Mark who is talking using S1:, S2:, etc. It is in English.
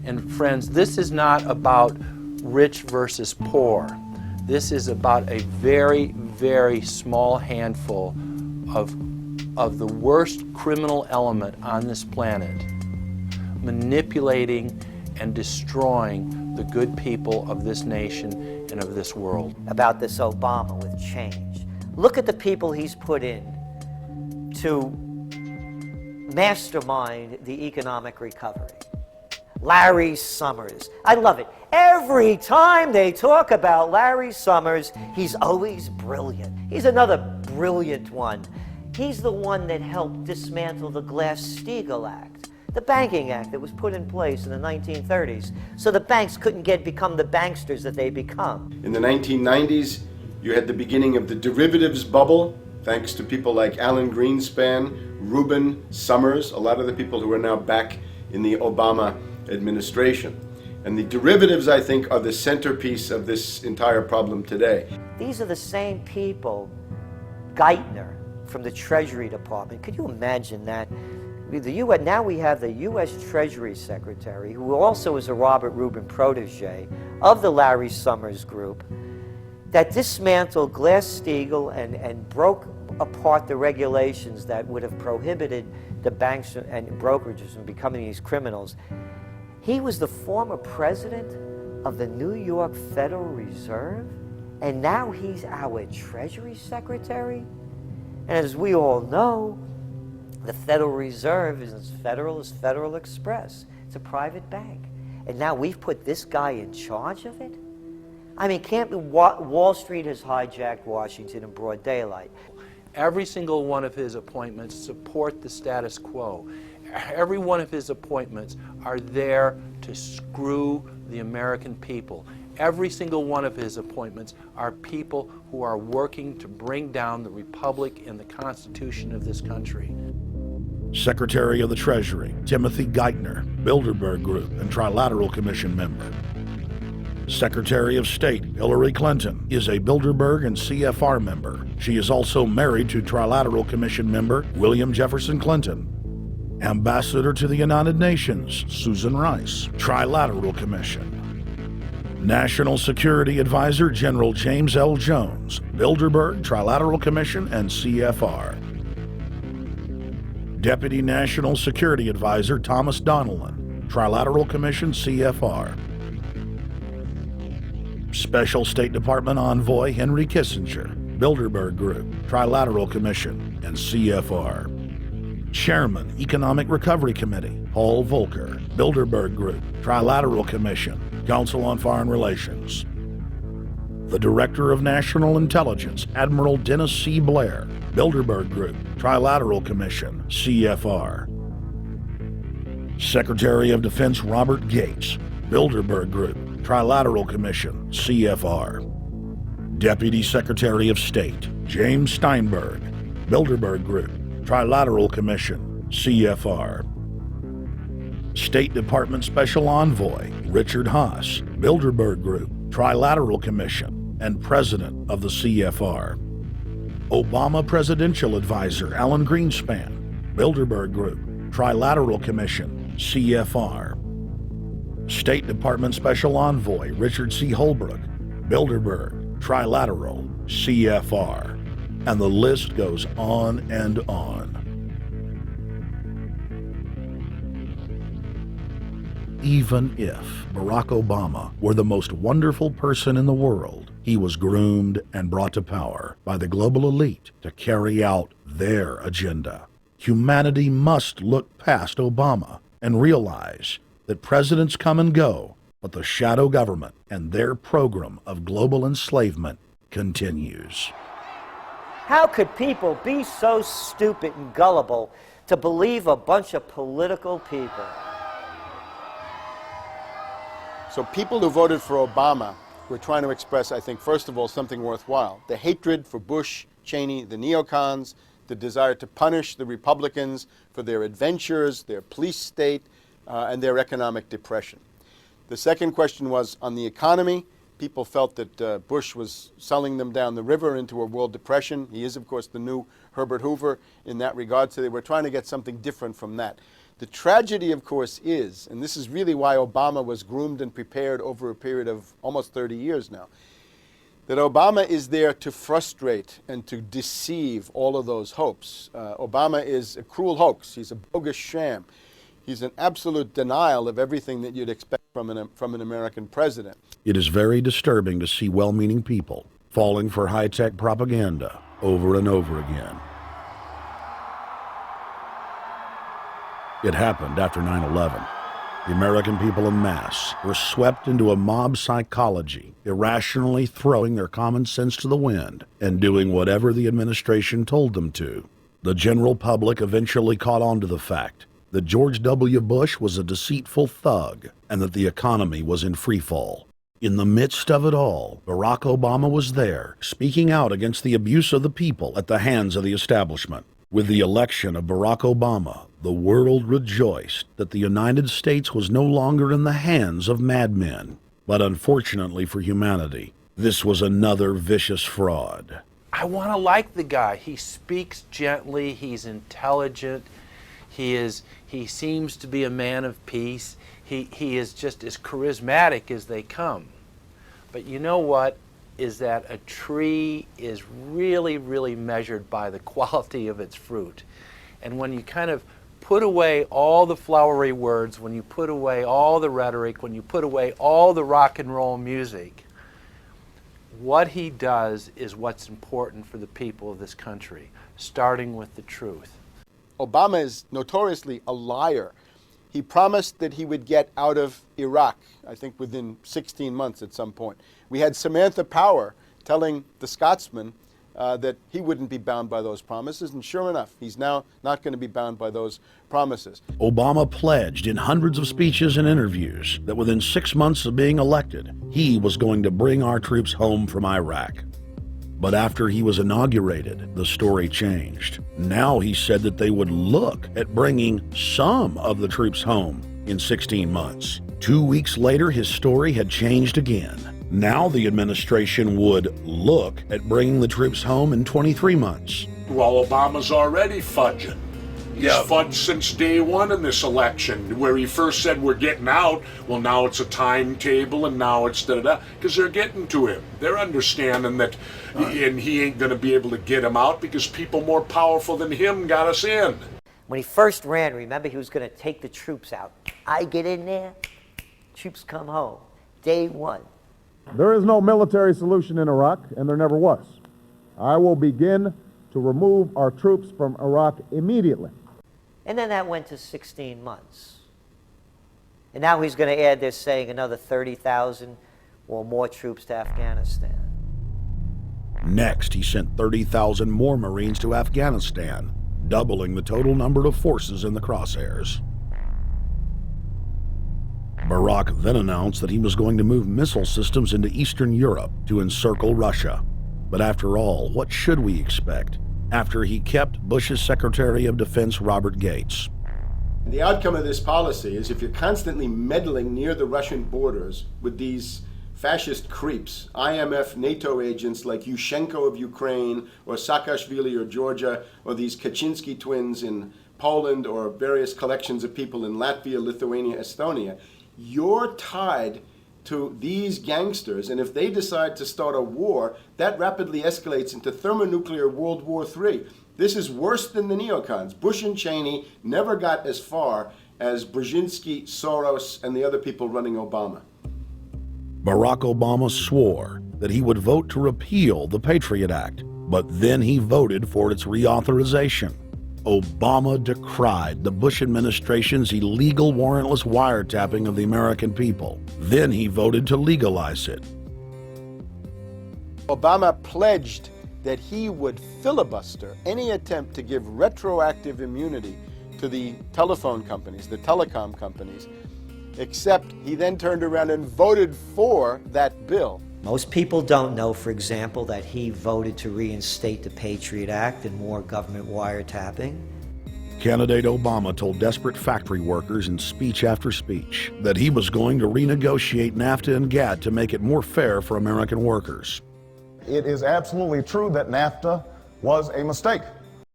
S1: And friends, this is not about rich versus poor. This is about a very, very small handful of the worst criminal element on this planet manipulating and destroying the good people of this nation and of this world.
S2: About this Obama with change. Look at the people he's put in to mastermind the economic recovery. Larry Summers. I love it. Every time they talk about Larry Summers, he's always brilliant. He's another brilliant one. He's the one that helped dismantle the Glass-Steagall Act, the banking act that was put in place in the 1930s, so the banks couldn't become the banksters that they become.
S3: In the 1990s, you had the beginning of the derivatives bubble, thanks to people like Alan Greenspan, Rubin, Summers, a lot of the people who are now back in the Obama administration. And the derivatives, I think, are the centerpiece of this entire problem today.
S2: These are the same people, Geithner from the Treasury Department. Could you imagine that? Now we have the U.S. Treasury Secretary, who also is a Robert Rubin protege of the Larry Summers Group, that dismantled Glass-Steagall and broke apart the regulations that would have prohibited the banks and brokerages from becoming these criminals. He was the former president of the New York Federal Reserve, and now he's our Treasury Secretary. And as we all know, the Federal Reserve is as federal as Federal Express. It's a private bank. And now we've put this guy in charge of it? I mean, Wall Street has hijacked Washington in broad daylight.
S1: Every single one of his appointments support the status quo. Every one of his appointments are there to screw the American people. Every single one of his appointments are people who are working to bring down the Republic and the Constitution of this country.
S4: Secretary of the Treasury, Timothy Geithner, Bilderberg Group and Trilateral Commission member. Secretary of State, Hillary Clinton, is a Bilderberg and CFR member. She is also married to Trilateral Commission member William Jefferson Clinton. Ambassador to the United Nations, Susan Rice, Trilateral Commission. National Security Advisor General James L. Jones, Bilderberg, Trilateral Commission, and CFR. Deputy National Security Advisor Thomas Donilon, Trilateral Commission, CFR. Special State Department Envoy Henry Kissinger, Bilderberg Group, Trilateral Commission, and CFR. Chairman, Economic Recovery Committee, Paul Volcker, Bilderberg Group, Trilateral Commission, Council on Foreign Relations. The Director of National Intelligence, Admiral Dennis C. Blair, Bilderberg Group, Trilateral Commission, CFR. Secretary of Defense Robert Gates, Bilderberg Group, Trilateral Commission, CFR. Deputy Secretary of State James Steinberg, Bilderberg Group, Trilateral Commission, CFR. State Department Special Envoy Richard Haass, Bilderberg Group, Trilateral Commission, and President of the CFR. Obama Presidential Advisor Alan Greenspan, Bilderberg Group, Trilateral Commission, CFR. State Department Special Envoy Richard C. Holbrooke, Bilderberg, Trilateral, CFR. And the list goes on and on. Even if Barack Obama were the most wonderful person in the world, he was groomed and brought to power by the global elite to carry out their agenda. Humanity must look past Obama and realize that presidents come and go, but the shadow government and their program of global enslavement continues.
S2: How could people be so stupid and gullible to believe a bunch of political people?
S5: So people who voted for Obama were trying to express, I think, first of all, something worthwhile. The hatred for Bush, Cheney, the neocons, the desire to punish the Republicans for their adventures, their police state, and their economic depression. The second question was on the economy. People felt that Bush was selling them down the river into a world depression. He is, of course, the new Herbert Hoover in that regard, so they were trying to get something different from that. The tragedy, of course, is, and this is really why Obama was groomed and prepared over a period of almost 30 years now, that Obama is there to frustrate and to deceive all of those hopes. Obama is a cruel hoax. He's a bogus sham. He's an absolute denial of everything that you'd expect from an American president.
S4: It is very disturbing to see well-meaning people falling for high-tech propaganda over and over again. It happened after 9/11. The American people en masse were swept into a mob psychology, irrationally throwing their common sense to the wind and doing whatever the administration told them to. The general public eventually caught on to the fact that George W. Bush was a deceitful thug and that the economy was in free fall. In the midst of it all, Barack Obama was there, speaking out against the abuse of the people at the hands of the establishment. With the election of Barack Obama, the world rejoiced that the United States was no longer in the hands of madmen. But unfortunately for humanity, this was another vicious fraud.
S1: I want to like the guy. He speaks gently, he's intelligent, he seems to be a man of peace. He is just as charismatic as they come. But you know what? Is that a tree is really, really measured by the quality of its fruit. And when you kind of put away all the flowery words, when you put away all the rhetoric, when you put away all the rock and roll music, what he does is what's important for the people of this country, starting with the truth.
S5: Obama is notoriously a liar. He promised that he would get out of Iraq, I think within 16 months at some point. We had Samantha Power telling the Scotsman that he wouldn't be bound by those promises, and sure enough, he's now not going to be bound by those promises.
S4: Obama pledged in hundreds of speeches and interviews that within 6 months of being elected, he was going to bring our troops home from Iraq. But after he was inaugurated, the story changed. Now he said that they would look at bringing some of the troops home in 16 months. 2 weeks later, his story had changed again. Now the administration would look at bringing the troops home in 23 months.
S6: Well, Obama's already fudging. He's fudged since day one in this election, where he first said we're getting out. Well, now it's a timetable, and now it's da-da-da, because they're getting to him. They're understanding that, and he ain't going to be able to get him out because people more powerful than him got us in.
S2: When he first ran, remember, he was going to take the troops out. I get in there, troops come home. Day one.
S7: There is no military solution in Iraq, and there never was. I will begin to remove our troops from Iraq immediately.
S2: And then that went to 16 months. And now he's going to add, they're saying, another 30,000 or more troops to Afghanistan.
S4: Next, he sent 30,000 more Marines to Afghanistan, doubling the total number of forces in the crosshairs. Barack then announced that he was going to move missile systems into Eastern Europe to encircle Russia. But after all, what should we expect after he kept Bush's Secretary of Defense Robert Gates?
S3: The outcome of this policy is if you're constantly meddling near the Russian borders with these fascist creeps, IMF, NATO agents like Yushchenko of Ukraine, or Saakashvili or Georgia, or these Kaczynski twins in Poland, or various collections of people in Latvia, Lithuania, Estonia, you're tied to these gangsters, and if they decide to start a war, that rapidly escalates into thermonuclear World War III. This is worse than the neocons. Bush and Cheney never got as far as Brzezinski, Soros, and the other people running Obama.
S4: Barack Obama swore that he would vote to repeal the Patriot Act, but then he voted for its reauthorization. Obama decried the Bush administration's illegal warrantless wiretapping of the American people. Then he voted to legalize it.
S5: Obama pledged that he would filibuster any attempt to give retroactive immunity to the telephone companies, the telecom companies, except he then turned around and voted for that bill.
S2: Most people don't know, for example, that he voted to reinstate the Patriot Act and more government wiretapping.
S4: Candidate Obama told desperate factory workers in speech after speech that he was going to renegotiate NAFTA and GATT to make it more fair for American workers.
S7: It is absolutely true that NAFTA was a mistake.